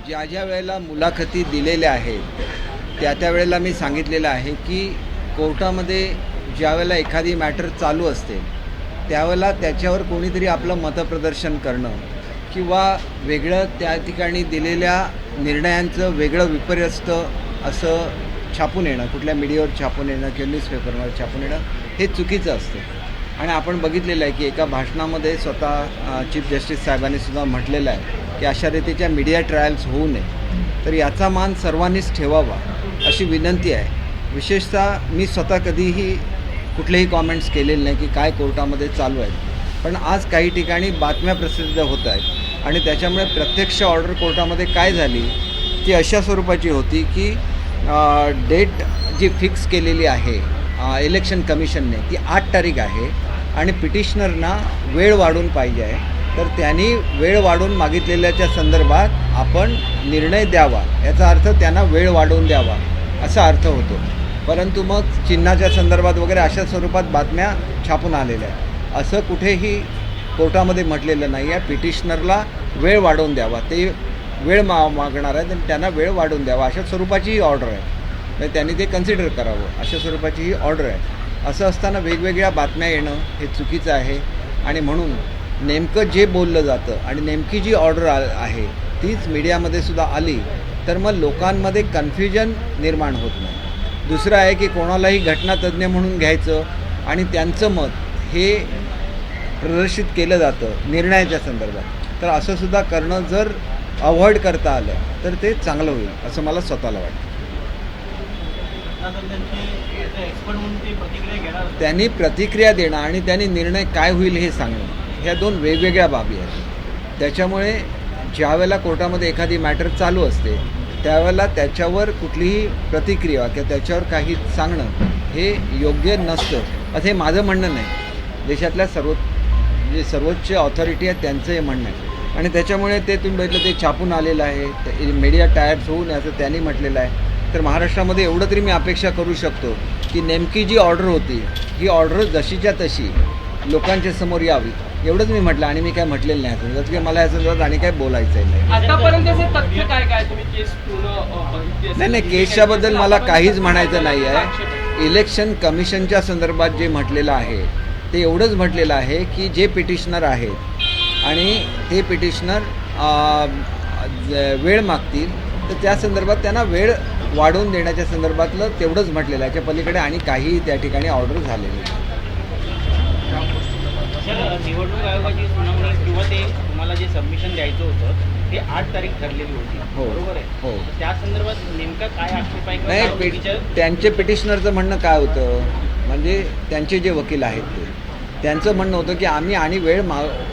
ज्या ज्या वेळेला मुलाखती दिलेल्या आहेत त्या वेळेला मी सांगितलेलं आहे की कोर्टामध्ये ज्यावेळेला एखादी मॅटर चालू असते त्यावेळेला त्याच्यावर कोणीतरी आपलं मतप्रदर्शन करणं किंवा वेगळं त्या ठिकाणी दिलेल्या निर्णयांचं वेगळं विपर्यस्त असं छापून येणं, कुठल्या मीडियावर छापून येणं किंवा न्यूजपेपरवर छापून येणं हे चुकीचं असतं. आणि आपण बघितलेलं आहे की एका भाषणामध्ये स्वतः चीफ जस्टिस साहेबांनी सुद्धा म्हटलेलं आहे की अशा रीतीच्या मीडिया ट्रायल्स होऊ नये. तर याचा मान सर्वांनीच ठेवावा अशी विनंती आहे. विशेषतः मी स्वतः कधीही कुठलेही कॉमेंट्स केलेले नाही की काय कोर्टामध्ये चालू आहेत, पण आज काही ठिकाणी बातम्या प्रसिद्ध होत आहेत आणि त्याच्यामुळे प्रत्यक्ष ऑर्डर कोर्टामध्ये काय झाली ती अशा स्वरूपाची होती की डेट जी फिक्स केलेली आहे इलेक्शन कमिशनने ती 8 तारीख आहे आणि पिटिशनरना वेळ वाढून पाहिजे आहे. तर त्यांनी वेळ वाढून मागितलेल्याच्या संदर्भात आपण निर्णय द्यावा, याचा अर्थ त्यांना वेळ वाढवून द्यावा असा अर्थ होतो. परंतु मग चिन्हाच्या संदर्भात वगैरे अशा स्वरूपात बातम्या छापून आलेल्या आहेत. असं कुठेही कोर्टामध्ये म्हटलेलं नाही आहे. पिटिशनरला वेळ वाढवून द्यावा, ते वेळ मागणार आहेत आणि त्यांना वेळ वाढवून द्यावा अशा स्वरूपाची ही ऑर्डर आहे. म्हणजे त्यांनी ते कन्सिडर करावं अशा स्वरूपाची ही ऑर्डर आहे. असं असताना वेगवेगळ्या बातम्या येणं हे चुकीचं आहे आणि म्हणून नेमकं जे बोललं जातं आणि नेमकी जी ऑर्डर आहे तीच मीडियामध्ये सुद्धा आली तर मग लोकांमध्ये कन्फ्युजन निर्माण होत नाही. दुसरं आहे की कोणालाही घटनातज्ञ म्हणून घ्यायचं आणि त्यांचं मत हे प्रदर्शित केलं जातं निर्णयाच्या संदर्भात. तर असं सुद्धा करणं जर अवॉइड करता आलं तर ते चांगलं होईल असं मला स्वतःला वाटतं. त्यांनी प्रतिक्रिया देणं आणि त्यांनी निर्णय काय होईल हे सांगणं ह्या दोन वेगवेगळ्या बाबी आहेत. त्याच्यामुळे ज्यावेळेला कोर्टामध्ये एखादी मॅटर चालू असते त्यावेळेला त्याच्यावर कुठलीही प्रतिक्रिया किंवा त्याच्यावर काही सांगणं हे योग्य नसतं असं हे माझं म्हणणं नाही. देशातल्या जे सर्वोच्च ऑथॉरिटी आहे त्यांचं हे म्हणणं आहे आणि त्याच्यामुळे ते तुम्ही बघितलं ते छापून आलेलं आहे. मीडिया टायर्स होऊ नये असं त्यांनी म्हटलेलं आहे. तर महाराष्ट्रामध्ये एवढं तरी मी अपेक्षा करू शकतो की नेमकी जी ऑर्डर होती ही ऑर्डर जशीच्या तशी लोकांच्या समोर यावी एवढंच मी म्हटलं आणि मी काय म्हटलेलं नाही अजून. जसं की मला या संदर्भात आणि काय बोलायचं नाही. आतापर्यंतचे तथ्य काय तुम्ही केस पूर्ण नाही केसच्याबद्दल मला काहीच म्हणायचं नाही आहे. इलेक्शन कमिशनच्या संदर्भात जे म्हटलेलं आहे ते एवढंच म्हटलेलं आहे की जे पिटिशनर आहेत आणि ते पिटिशनर वेळ मागतील तर त्या संदर्भात त्यांना वेळ वाढवून देण्याच्या संदर्भातलं तेवढंच म्हटलेलं आहे. त्याच्या पलीकडे आणि काही त्या ठिकाणी ऑर्डर झालेली आहे. निवडणूक आयोगाची सुनावणी किंवा ते तुम्हाला जे सबमिशन द्यायचं होतं ते 8 तारीख ठरलेली होती, बरोबर आहे? हो. त्या संदर्भात नेमका काय आक्षेप आहे? नाही, त्यांचे पिटिशनरचं म्हणणं काय होतं म्हणजे त्यांचे जे वकील आहेत त्यांचं म्हणणं होतं की आम्ही आणि वेळ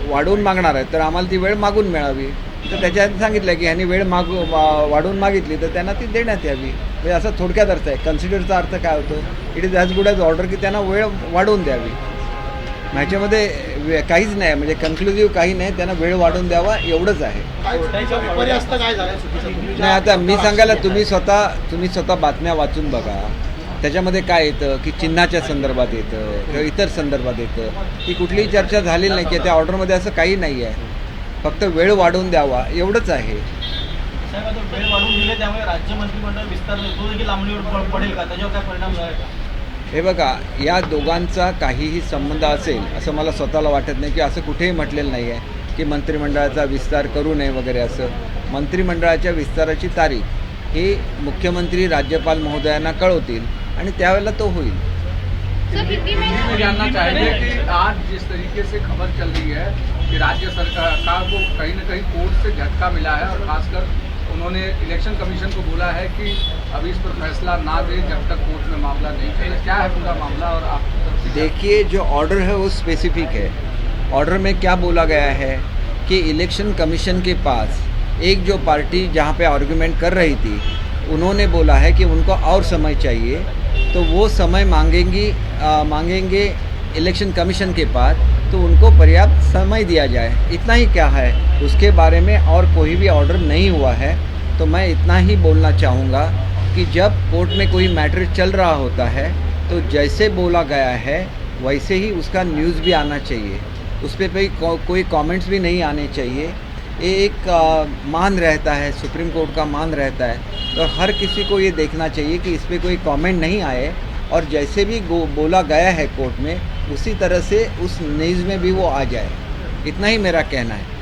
वाढवून मागणार आहे तर आम्हाला ती वेळ मागून मिळावी. तर त्याच्यात सांगितलं की ह्यांनी वेळ वाढवून मागितली तर त्यांना ती देण्यात यावी. म्हणजे असं थोडक्यात अर्थ आहे. कन्सिडरचा अर्थ काय होतो? It is as good as order की त्यांना वेळ वाढवून द्यावी. ह्याच्यामध्ये काहीच नाही म्हणजे कन्क्लुझिव्ह काही नाही. त्यांना वेळ वाढवून द्यावा एवढंच आहे. नाही आता मी सांगायला तुम्ही स्वतः बातम्या वाचून बघा. त्याच्यामध्ये काय येतं की चिन्हाच्या संदर्भात येतं किंवा इतर संदर्भात येतं. ही कुठलीही चर्चा झालेली नाही की त्या ऑर्डरमध्ये असं काही नाही आहे. फक्त वेळ वाढवून द्यावा एवढंच आहे. साहेब आता वेळ वाढवून दिले त्यामुळे राज्य मंत्रिमंडळ विस्तार तो देखील लांबणीवर पडेल का? त्याच्यावर काय परिणाम झाला का? हे बघा या दोघांचा काहीही संबंध असेल असं मला स्वतःला वाटत नाही की असं कुठेही म्हटलेलं नाही आहे की मंत्रिमंडळाचा विस्तार करू नये वगैरे असं. मंत्रिमंडळाच्या विस्ताराची तारीख ही मुख्यमंत्री राज्यपाल महोदयांना कळवतील आणि त्यावेळेला तो होईल. जानना चाहेंगे कि आज जिस तरीके से खबर चल रही है कि राज्य सरकार को कहीं न कहीं कोर्ट से झटका मिला है और खासकर उन्होंने इलेक्शन कमीशन को बोला है कि अभी इस पर फैसला ना दे जब तक कोर्ट में मामला नहीं चले. क्या है पूरा मामला और आप देखिए जो ऑर्डर है वो स्पेसिफिक है. ऑर्डर में क्या बोला गया है कि इलेक्शन कमीशन के पास एक जो पार्टी जहाँ पे आर्गुमेंट कर रही थी उन्होंने बोला है कि उनको और समय चाहिए तो वो समय मांगेंगे इलेक्शन कमीशन के पास तो उनको पर्याप्त समय दिया जाए. इतना ही क्या है, उसके बारे में और कोई भी ऑर्डर नहीं हुआ है. तो मैं इतना ही बोलना चाहूँगा कि जब कोर्ट में कोई मैटर चल रहा होता है तो जैसे बोला गया है वैसे ही उसका न्यूज़ भी आना चाहिए. उस पर कोई कमेंट्स भी नहीं आने चाहिए ये एक मान रहता है, सुप्रीम कोर्ट का मान रहता है, तो हर किसी को ये देखना चाहिए कि इस पर कोई कमेंट नहीं आए और जैसे भी बोला गया है कोर्ट में उसी तरह से उस न्यूज़ में भी वो आ जाए। इतना ही मेरा कहना है।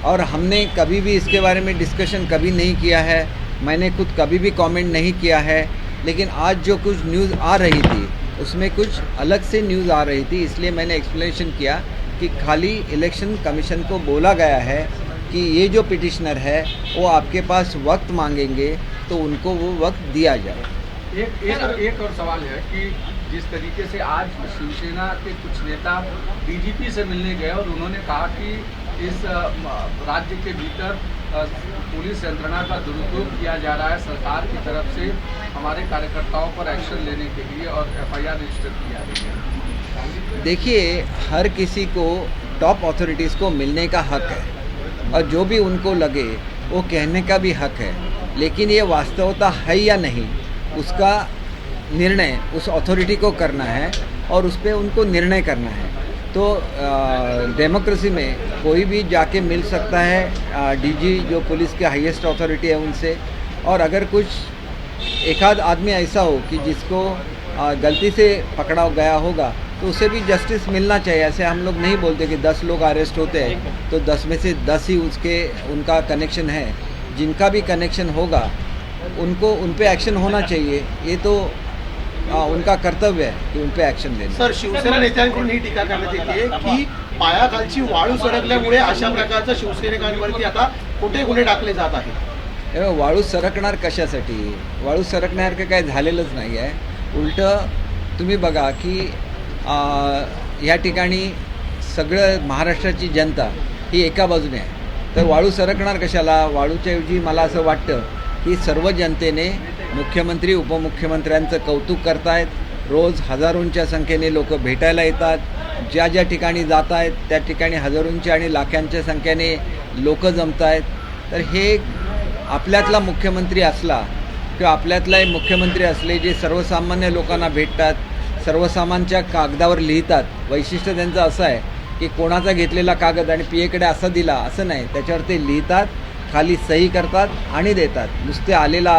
और हमने कभी भी इसके बारे में डिस्कशन कभी नहीं किया है, मैंने खुद कभी भी कमेंट नहीं किया है, लेकिन आज जो कुछ न्यूज़ आ रही थी उसमें कुछ अलग से न्यूज़ आ रही थी, इसलिए मैंने एक्सप्लेनेशन किया कि खाली इलेक्शन कमीशन को बोला गया है कि ये जो पिटिशनर है वो आपके पास वक्त मांगेंगे तो उनको वो वक्त दिया जाए। एक और सवाल है कि जिस तरीके से आज शिवसेना के कुछ नेता डीजीपी से मिलने गए और उन्होंने कहा कि इस राज्य के भीतर पुलिस यंत्रणा का दुरुपयोग किया जा रहा है सरकार की तरफ से हमारे कार्यकर्ताओं पर एक्शन लेने के लिए और एफआईआर रजिस्टर की जा रही है। देखिए, हर किसी को टॉप अथॉरिटीज़ को मिलने का हक है और जो भी उनको लगे वो कहने का भी हक है, लेकिन ये वास्तवता है या नहीं उसका निर्णय उस अथॉरिटी को करना है और उस पर उनको निर्णय करना है। तो डेमोक्रेसी में कोई भी जाके मिल सकता है डीजी जो पुलिस के हाईएस्ट अथॉरिटी है उनसे, और अगर कुछ एक आध आदमी ऐसा हो कि जिसको गलती से पकड़ा गया होगा तो उसे भी जस्टिस मिलना चाहिए। ऐसे हम लोग नहीं बोलते कि 10 लोग अरेस्ट होते हैं तो 10 में से 10 ही उनका कनेक्शन है। जिनका भी कनेक्शन होगा उनको उन पे एक्शन होना चाहिए, ये तो उनका कर्तव्य आहे की उन पे ॲक्शन देणं। सर, शिवसेना नेत्यांकडून ही टीका करण्यात येते की पायाखालची वाळू सरकल्यामुळे अशा प्रकारचं शिवसैनिकांवरती आता खोटे गुन्हे टाकले जात आहेत। वाळू सरकणार कशासाठी? वाळू सरकण्यासारखं काय झालेलंच नाही आहे। उलटं तुम्ही बघा की या ठिकाणी सगळं महाराष्ट्राची जनता ही एका बाजूने आहे, तर वाळू सरकणार कशाला? वाळूच्या ऐवजी मला असं वाटतं की सर्व जनतेने मुख्यमंत्री उपमुख्यमंत्र्यांचं कौतुक करतायत। रोज हजारोंच्या संख्येने लोक भेटायला येतात, ज्या ज्या ठिकाणी जात आहेत त्या ठिकाणी हजारोंच्या आणि लाखांच्या संख्येने लोक जमत आहेत। तर हे आपल्यातला मुख्यमंत्री असला किंवा आपल्यातला मुख्यमंत्री असले जे सर्वसामान्य लोकांना भेटतात, सर्वसामान्यांच्या कागदावर लिहितात। वैशिष्ट्य त्यांचं असं आहे की कोणाचा घेतलेला कागद आणि पीएकडे असा दिला असं नाही, त्याच्यावर ते लिहितात, खाली सही करतात आणि देतात। नुसते आलेला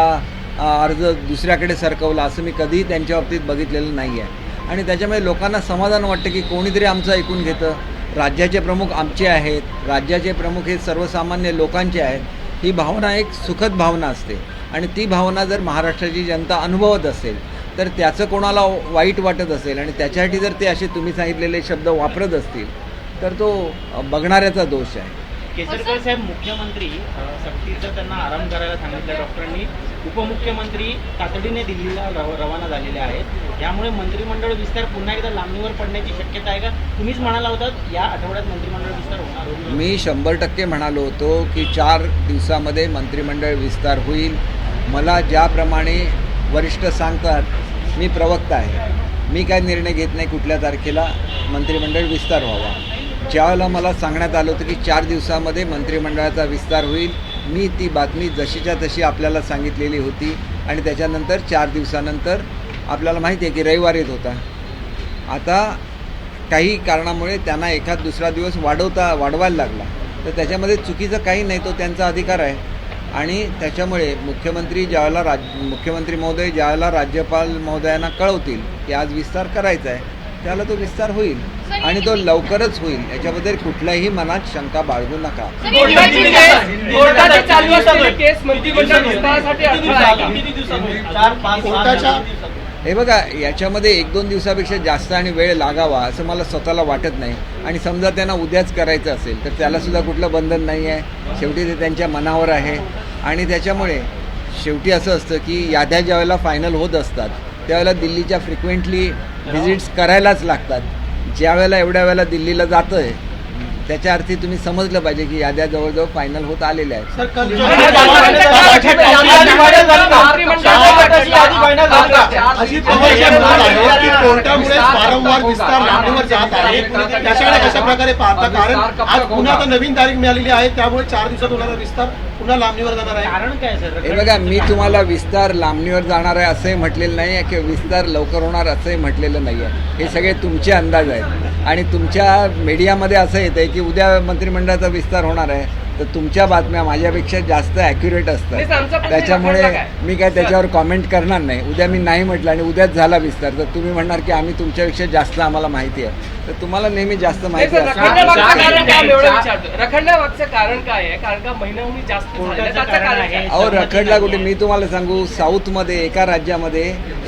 अर्ज दुसऱ्याकडे सरकवला असं मी कधीही त्यांच्या बाबतीत बघितलेलं नाही आहे। आणि त्याच्यामुळे लोकांना समाधान वाटतं की कोणीतरी आमचं ऐकून घेतं। राज्याचे प्रमुख आमचे आहेत, राज्याचे प्रमुख हे सर्वसामान्य लोकांचे आहेत। ही भावना एक सुखद भावना असते आणि ती भावना जर महाराष्ट्राची जनता अनुभवत असेल तर त्याचं कोणाला वाईट वाटत असेल आणि त्याच्यासाठी जर ते असे तुम्ही सांगितलेले शब्द वापरत असतील तर तो बघणाऱ्याचा दोष आहे। केसरकर साहेब, मुख्यमंत्री सक्तीचं त्यांना आराम करायला सांगितलं डॉक्टरांनी, उपमुख्यमंत्री तातडीने दिल्लीला रवाना झालेले आहेत। यामुळे मंत्रिमंडळ विस्तार पुन्हा एकदा लांबणीवर पडण्याची शक्यता आहे का? तुम्हीच म्हणाला होतात या आठवड्यात मंत्रिमंडळ विस्तार होणार। मी 100% म्हणालो होतो की 4 दिवसामध्ये मंत्रिमंडळ विस्तार होईल। मला ज्याप्रमाणे वरिष्ठ सांगतात, मी प्रवक्ता आहे, मी काय निर्णय घेत नाही कुठल्या तारखेला मंत्रिमंडळ विस्तार व्हावा। ज्यावेळेला मला सांगण्यात आलं होतं की 4 दिवसामध्ये मंत्रिमंडळाचा विस्तार होईल, मी ती बातमी जशीच्या तशी आपल्याला सांगितलेली होती आणि त्याच्यानंतर 4 दिवसानंतर आपल्याला माहिती आहे की रविवार येत होता। आता काही कारणामुळे त्यांना एखाद दुसरा दिवस वाढवायला लागला, तर त्याच्यामध्ये चुकीचं काही नाही, तो त्यांचा अधिकार आहे। आणि त्याच्यामुळे मुख्यमंत्री महोदय ज्यावेळेला राज्यपाल महोदयांना कळवतील की आज विस्तार करायचा आहे त्याला तो विस्तार होईल आणि तो लवकरच होईल, याच्याबद्दल कुठल्याही मनात शंका बाळगू नका। हे बघा, याच्यामध्ये 1-2 दिवसापेक्षा जास्त आणि वेळ लागावा असं मला स्वतःला वाटत नाही। आणि समजा त्यांना उद्याच करायचं असेल तर त्यालासुद्धा कुठलं बंधन नाही आहे, शेवटी ते त्यांच्या मनावर आहे। आणि त्याच्यामुळे शेवटी असं असतं की याद्या ज्यावेळेला फायनल होत असतात त्यावेळेला दिल्लीच्या फ्रिक्वेंटली व्हिजिट्स करायलाच लागतात। ज्या वेळेला एवढ्या वेळेला दिल्लीला जातं आहे त्याच्या अर्थी तुम्ही समजलं पाहिजे की याद्या जवळजवळ फायनल होत आलेल्या आहेत। कोर्टामुळे वारंवार विस्तार लांबणीवर जात आहे, त्याच्याकडे कशा प्रकारे पाहता? कारण आज पुन्हा आता नवीन तारीख मिळालेली आहे, त्यामुळे 4 दिवसात होणारा विस्तार पुन्हा लांबणीवर जाणार आहे। कारण काय सर? हे बघा, मी तुम्हाला विस्तार लांबणीवर जाणार आहे असंही म्हटलेलं नाही आहे किंवा विस्तार लवकर होणार असंही म्हटलेलं नाही आहे। हे सगळे तुमचे अंदाज आहेत आणि तुमच्या मीडियामध्ये असं येतं आहे की उद्या मंत्रिमंडळाचा विस्तार होणार आहे, तर तुमच्या बातम्या माझ्यापेक्षा जास्त ॲक्युरेट नाही, सर, आमचा असतात. प्रश्न त्याच्यामुळे रखडला काय? मी काय त्याच्यावर कॉमेंट करणार नाही. उद्या मी नाही म्हटलं आणि उद्याच झाला विस्तार तर तुम्ही म्हणणार की आम्ही तुमच्यापेक्षा जास्त आम्हाला माहिती आहे. तर तुम्हाला नेहमी जास्त नाही माहिती सर, असते. रखडण्यामागचं कारण काय एवढं चार- विचारतो. रखडण्यामागचं कारण काय आहे? कारण का महिन्याहून जास्त झालं कोर्टाचं त्याचं कारण कारण आहे. काय? अहो रखडला कुठे? मी तुम्हाला सांगू, साऊथमध्ये एका राज्यामध्ये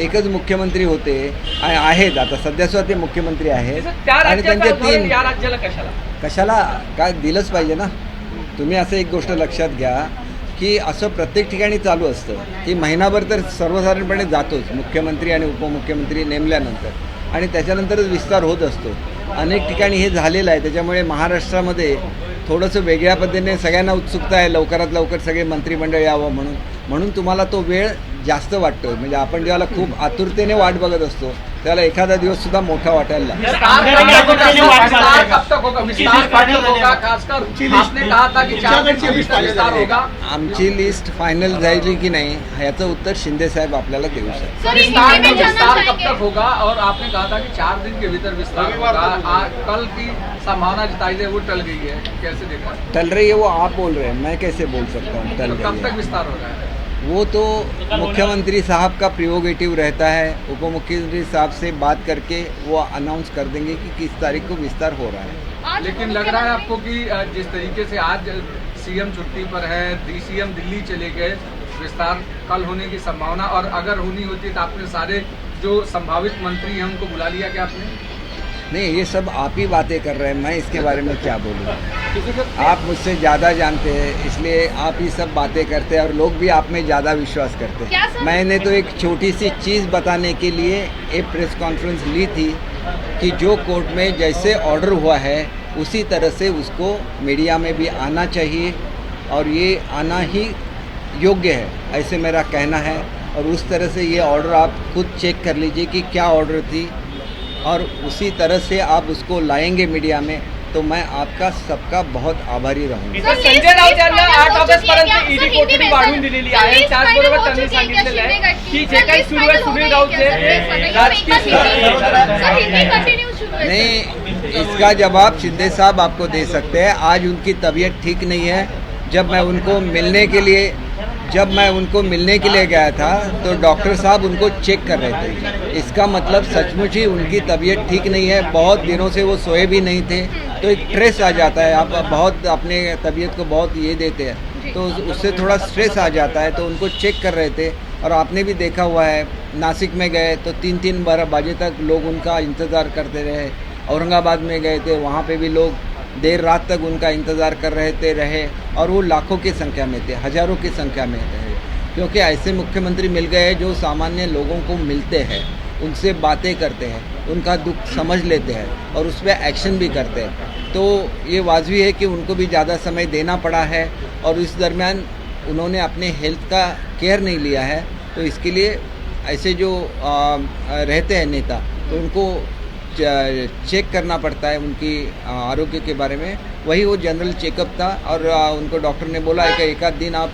एकच मुख्यमंत्री होते आहेत, आता सध्या सुद्धा ते मुख्यमंत्री आहेत त्या आणि राज्याचं त्यांचे उदाहरण 3 या राज्याला कशाला? कशाला काय दिलंच पाहिजे ना. तुम्ही असं एक गोष्ट लक्षात घ्या की असं प्रत्येक ठिकाणी चालू असतं की महिनाभर तर सर्वसाधारणपणे जातोच मुख्यमंत्री आणि उपमुख्यमंत्री नेमल्यानंतर आणि त्याच्यानंतरच विस्तार होत असतो. अनेक ठिकाणी हे झालेलं आहे. त्याच्यामुळे महाराष्ट्रामध्ये थोडंसं वेगळ्या पद्धतीने सगळ्यांना उत्सुकता आहे लवकरात लवकर सगळे मंत्रिमंडळ यावं म्हणून तुम्हाला तो वेळ जास्त वाटतो. म्हणजे आपण ज्याला खूप आतुरतेने वाट बघत असतो त्याला एखादा दिवस सुद्धा मोठा वाटायला लागतो. विस्तार कब तक होगा? विस्तार कब तक होगा? खासकर आपने कहा था कि 4 दिन के भीतर विस्तार होगा. आमची लिस्ट फायनल झाली की नाही ह्याचं उत्तर शिंदे साहेब आपल्याला देऊ शकतात. सर, विस्तार हिंदी में जानना विस्तार कब चाहेंगे। तक होगा? और आपने कहा था कि 4 दिन के भीतर विस्तार होगा. कल की संभावना जताई है वो टल गई है, कैसे देखा? टल रही है वो आप बोल रहे हैं, मैं कैसे बोल सकता हूँ टल तो कब गई तक है? विस्तार हो रहा है? वो तो मुख्यमंत्री साहब का प्रिरोगेटिव रहता है. उपमुख्यमंत्री साहब से बात करके वो अनाउंस कर देंगे कि किस तारीख को विस्तार हो रहा है. आज लेकिन लग रहा है आपको कि जिस तरीके से आज सीएम छुट्टी पर है, डीसीएम दिल्ली चले गए, विस्तार कल होने की संभावना, और अगर होनी होती तो आपने सारे जो संभावित मंत्री हैं उनको बुला लिया क्या आपने? नहीं, ये सब आप ही बातें कर रहे हैं, मैं इसके बारे में क्या बोलूँ. आप मुझसे ज़्यादा जानते हैं इसलिए आप ही सब बातें करते हैं और लोग भी आप में ज़्यादा विश्वास करते क्या हैं. सर? मैंने तो एक छोटी सी चीज़ बताने के लिए एक प्रेस कॉन्फ्रेंस ली थी कि जो कोर्ट में जैसे ऑर्डर हुआ है उसी तरह से उसको मीडिया में भी आना चाहिए और ये आना ही योग्य है, ऐसे मेरा कहना है. और उस तरह से ये ऑर्डर आप खुद चेक कर लीजिए कि क्या ऑर्डर थी और उसी तरह से आप उसको लाएंगे मीडिया में तो मैं आपका सबका बहुत आभारी रहूँगा. इथं संजय राऊत यांना 8 ऑगस्ट पर्यंत ईडी कोठडी वाढवून दिलेली आहे. त्याचबरोबर त्यांनी सांगितलेलं आहे की जे काही सुरू आहे सुनील राऊत जे राजकीय सर, हिंदी कंटिन्यू शुरू है. नहीं, इसका जवाब शिंदे साहब आपको दे सकते हैं. आज उनकी तबीयत ठीक नहीं है. जब मैं उनको मिलने के लिए गया था तो डॉक्टर साहब उनको चेक कर रहे थे. इसका मतलब सचमुच ही उनकी तबीयत ठीक नहीं है. बहुत दिनों से वो सोए भी नहीं थे तो एक स्ट्रेस आ जाता है. आप बहुत अपने तबीयत को बहुत ये देते हैं तो उससे थोड़ा स्ट्रेस आ जाता है. तो उनको चेक कर रहे थे और आपने भी देखा हुआ है नासिक में गए तो 3-3 बजे तक लोग उनका इंतज़ार करते रहे. औरंगाबाद में गए थे वहाँ पे भी लोग देर रात तक उनका इंतज़ार कर रहे और वो लाखों की संख्या में थे, हज़ारों की संख्या में रहे. क्योंकि ऐसे मुख्यमंत्री मिल गए हैं जो सामान्य लोगों को मिलते हैं, उनसे बातें करते हैं, उनका दुख समझ लेते हैं और उस पर एक्शन भी करते हैं. तो ये वाजिबी है कि उनको भी ज़्यादा समय देना पड़ा है और इस दरमियान उन्होंने अपने हेल्थ का केयर नहीं लिया है. तो इसके लिए ऐसे जो रहते हैं नेता तो उनको चेक करना पड़ता है उनकी आरोग्य के बारे में. वही वो जनरल चेकअप था और उनको डॉक्टर ने बोला है कि एक आध दिन आप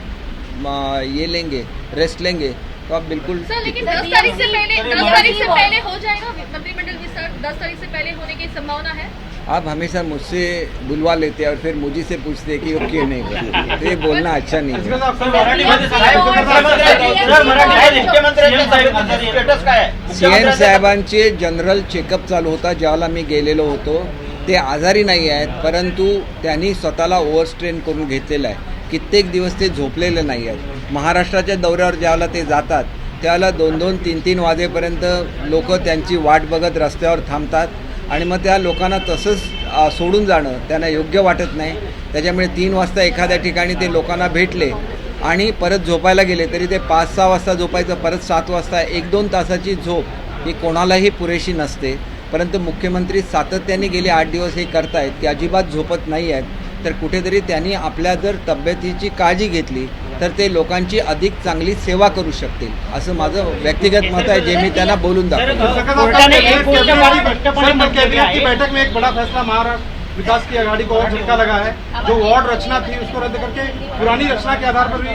ये लेंगे, रेस्ट लेंगे तो आप बिल्कुल. सर, लेकिन 10 तारीख से पहले हो जाएगा मंत्रिमंडल विस्तार. 10 तारीख से पहले होने की संभावना है. आप हमेशा मुझसे बुलवा लेते हैं और फिर मुझे से पूछते हैं कि वो क्यों नहीं हुआ. तो ये बोलना अच्छा नहीं है. सीएम साहेबांचे जनरल चेकअप चालू होता ज्यावेळेला मी गेलेलो होतो. ते आजारी नाही आहेत परंतु त्यांनी स्वतःला ओव्हरस्ट्रेन करून घेतलेलं आहे. कित्येक दिवस ते झोपलेले नाही आहेत. महाराष्ट्राच्या दौऱ्यावर ज्यावेळेला ते जातात त्यावेळेला 2-2, 3-3 वाजेपर्यंत लोक त्यांची वाट बघत रस्त्यावर थांबतात आणि मग त्या लोकांना तसंच सोडून जाणं त्यांना योग्य वाटत नाही. त्याच्यामुळे 3 वाजता एखाद्या ठिकाणी ते लोकांना भेटले आणि परत झोपायला गेले तरी ते 5-6 वाजता झोपायचं, परत 7 वाजता 1-2 तासाची झोप ही कोणालाही पुरेशी नसते. परंतु मुख्यमंत्री सातत्याने गेले 8 दिवस हे करतायत की अजिबात झोपत नाही आहेत. तर कुठेतरी त्यांनी आपल्या जर तब्येतीची काळजी घेतली तर ते लोकांची अधिक चांगली सेवा करू शकतील असं माझं व्यक्तिगत मत आहे जे मी त्यांना बोलून दाखवलं. कैबिनेट की बैठक में एक बड़ा फैसला महाराष्ट्र विकास की आघाड़ी को और झटका लगा है. जो वार्ड रचना थी उसको रद्द करके पुरानी रचना के आधार पर भी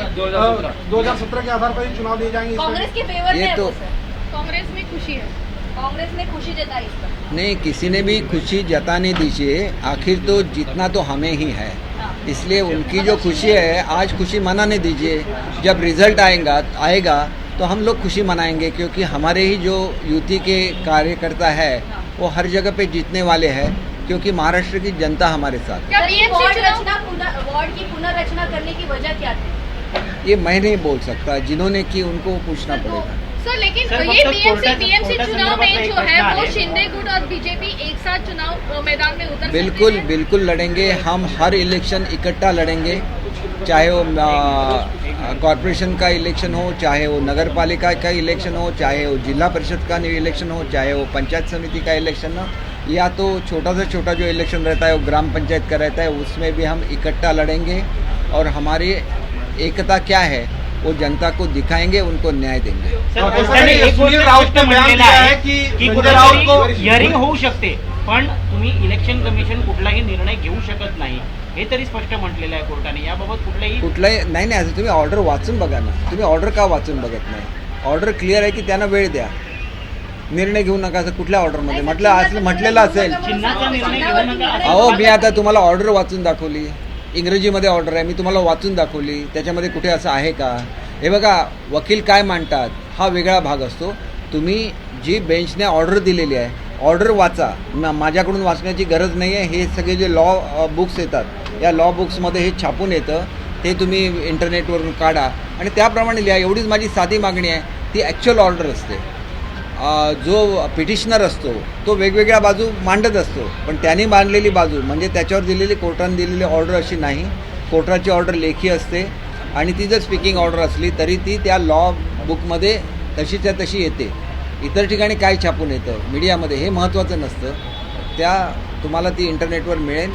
2017 के आधार पर ही चुनाव दिए जाएंगे. कांग्रेस के फेवर ये में तो कांग्रेस में खुशी है. कांग्रेस ने खुशी जताई इस पर. नहीं, किसी ने भी खुशी जताने दीजिए. आखिर तो जीतना तो हमें ही है. इसलिए उनकी जो खुशी है आज खुशी मनाने दीजिए। जब रिजल्ट आएगा तो हम लोग खुशी मनाएंगे, क्योंकि हमारे ही जो युति के कार्यकर्ता है वो हर जगह पे जीतने वाले हैं, क्योंकि महाराष्ट्र की जनता हमारे साथ। क्या BMC वार्ड की पुनर्रचना करने की वजह क्या थी? ये मैं नहीं बोल सकता, जिन्होंने की उनको पूछना पड़ेगा। सर लेकिन सर, ये मतलब बीएमसी कोर्टा चुनाव में संदर्भात जो एक है प्रश्न वो आहे। शिंदे गुट और बीजेपी एक साथ चुनाव मैदान में उतर बिल्कुल सकते हैं? बिल्कुल लड़ेंगे हम, हर इलेक्शन इकट्ठा लड़ेंगे, चाहे वो कॉरपोरेशन का इलेक्शन हो, चाहे वो नगर पालिका का इलेक्शन हो, चाहे वो जिला परिषद का इलेक्शन हो, चाहे वो पंचायत समिति का इलेक्शन हो, या तो छोटा से छोटा जो इलेक्शन रहता है वो ग्राम पंचायत का रहता है, उसमें भी हम इकट्ठा लड़ेंगे। और हमारी एकता क्या है वो जनता को दिखाएंगे, उनको न्याय देंगे। सर, कोर्टाने एक सुनील गोष्ट राऊतने स्पष्ट बयान म्हटलेलं दिलं आहे आहे की की संजय राऊत को हिअरिंग होऊ शकते, पण तुम्ही इलेक्शन कमिशन कुठलाही निर्णय घेऊ शकत नाही, हे तरी स्पष्ट म्हटलेलं आहे कोर्टाने। याबाबत कुठलाही नाही नाही, असं तुम्ही ऑर्डर वाचून बघा ना, तुम्ही ऑर्डर का वाचून बघत नाही? ऑर्डर क्लिअर आहे की त्यांना वेळ द्या, निर्णय घेऊ नका असं कुठल्या ऑर्डरमध्ये म्हटलेलं असेल? चिन्हाचा निर्णय घेऊ नका अहो मी आता तुम्हाला ऑर्डर वाचून दाखवली, इंग्रजीमध्ये ऑर्डर आहे, मी तुम्हाला वाचून दाखवली, त्याच्यामध्ये कुठे असं आहे का? हे बघा, वकील काय मांडतात हा वेगळा भाग असतो, तुम्ही जी बेंचने ऑर्डर दिलेली आहे ऑर्डर वाचा, माझ्याकडून वाचण्याची गरज नाही आहे। हे सगळे जे लॉ बुक्स येतात या लॉ बुक्समध्ये हे छापून येतं, ते तुम्ही इंटरनेटवरून काढा आणि त्याप्रमाणे लिहा, एवढीच माझी साधी मागणी आहे। ती ॲक्च्युअल ऑर्डर असते, जो पिटिशनर असतो तो वेगवेगळ्या बाजू मांडत असतो, पण त्यांनी मांडलेली बाजू म्हणजे त्याच्यावर दिलेली कोर्टाने दिलेली ऑर्डर अशी नाही। कोर्टाची ऑर्डर लेखी असते आणि ती जर स्पीकिंग ऑर्डर असली तरी ती त्या लॉ बुकमध्ये तशीच्या तशी येते। इतर ठिकाणी काय छापून येतं मीडियामध्ये हे महत्त्वाचं नसतं, त्या तुम्हाला ती इंटरनेटवर मिळेल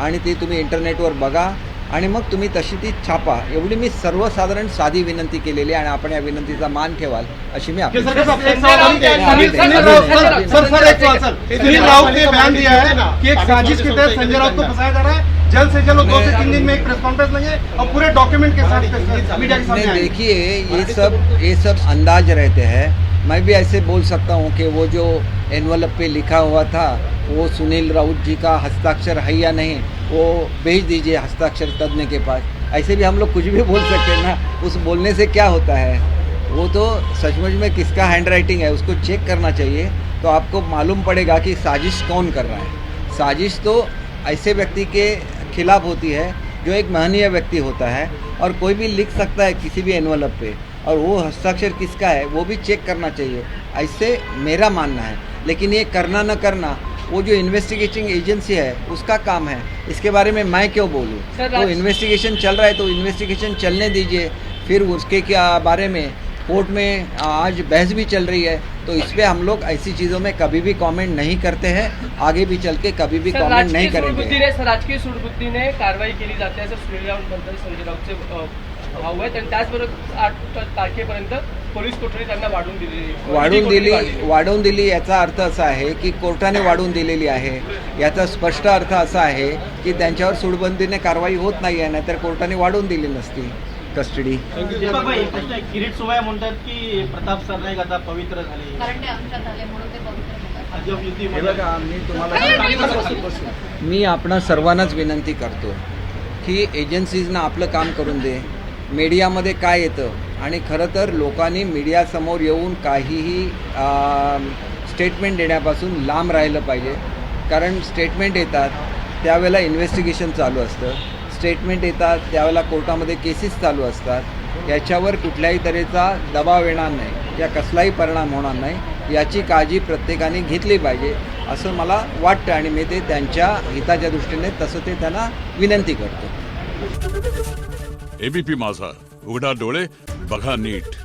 आणि ती तुम्ही इंटरनेटवर बघा आणि मग तुम्ही तशी ती छापा, एवढी मी सर्वसाधारण साधी विनंती केलेली आहे आणि आपण या विनंतीचा मान ठेवाल अशी मी सुनील अपेक्षा राउत ने बयान दिया है कि एक साजिश के तहत संजय राउत को फंसाया जा रहा है, जल्द से जल्द 2 से 3 दिन में एक प्रेस कॉन्फ्रेंस लेंगे और पूरे डॉक्यूमेंट के साथ मीडिया के सामने आएंगे। देखिए ये सब अंदाज रहते हैं। मैं भी ऐसे बोल सकता हूँ कि वो जो एनवलप पे लिखा हुआ था वो सुनील राउत जी का हस्ताक्षर है या नहीं, वो भेज दीजिए हस्ताक्षर तज्ञ के पास। ऐसे भी हम लोग कुछ भी बोल सकते हैं ना, उस बोलने से क्या होता है? वो तो सचमुच में किसका हैंड राइटिंग है उसको चेक करना चाहिए, तो आपको मालूम पड़ेगा कि साजिश कौन कर रहा है। साजिश तो ऐसे व्यक्ति के खिलाफ होती है जो एक महनीय व्यक्ति होता है, और कोई भी लिख सकता है किसी भी एनवलप पे, और वो हस्ताक्षर किसका है वो भी चेक करना चाहिए, ऐसे मेरा मानना है। लेकिन ये करना न करना वो जो इन्वेस्टिगेटिंग एजेंसी है उसका काम है, इसके बारे में मैं क्यों बोलूँ? तो इन्वेस्टिगेशन चल रहा है तो इन्वेस्टिगेशन चलने दीजिए, फिर उसके क्या बारे में कोर्ट में आज बहस भी चल रही है, तो इस पर हम लोग ऐसी चीज़ों में कभी भी कमेंट नहीं करते हैं, आगे भी चल के कभी भी कमेंट नहीं करेंगे। राजकीय सूडबुद्धीने कारवाई केली जाते असं सुनील राऊत म्हणतात, संजय राऊतचे भाऊ आहेत आणि त्याचबरोबर 8 तारखेपर्यंत पोलीस कोठडी त्यांना वाढवून दिली याचा अर्थ असा आहे की कोर्टाने वाढवून दिलेली आहे, याचा स्पष्ट अर्थ असा आहे की त्यांच्यावर सूडबंदीने कारवाई होत नाही आहे, नाहीतर कोर्टाने वाढवून दिली नसती कस्टडी। किरीट सोमय्या म्हणतात की प्रताप सरनाईक आता पवित्र झाले, कारण ते अंशात आले म्हणून ते पवित्र होतात। अजब युती हे बघा, मी आपणा सर्वांनाच विनंती करतो की एजन्सीजना आपलं काम करून दे। मीडियामध्ये काय येतं आणि खरं तर लोकांनी मीडियासमोर येऊन काहीही स्टेटमेंट देण्यापासून लांब राहिलं पाहिजे, कारण स्टेटमेंट येतात त्यावेळेला इन्व्हेस्टिगेशन चालू असतं, स्टेटमेंट येतात त्यावेळेला कोर्टामध्ये केसेस चालू असतात, याच्यावर कुठल्याही तऱ्हेचा दबाव येणार नाही या कसलाही परिणाम होणार नाही, याची काळजी प्रत्येकाने घेतली पाहिजे असं मला वाटतं आणि मी ते त्यांच्या हिताच्या दृष्टीने तसं ते त्यांना विनंती करतो। एबीपी माझा, उघडा डोळे बघा नीट।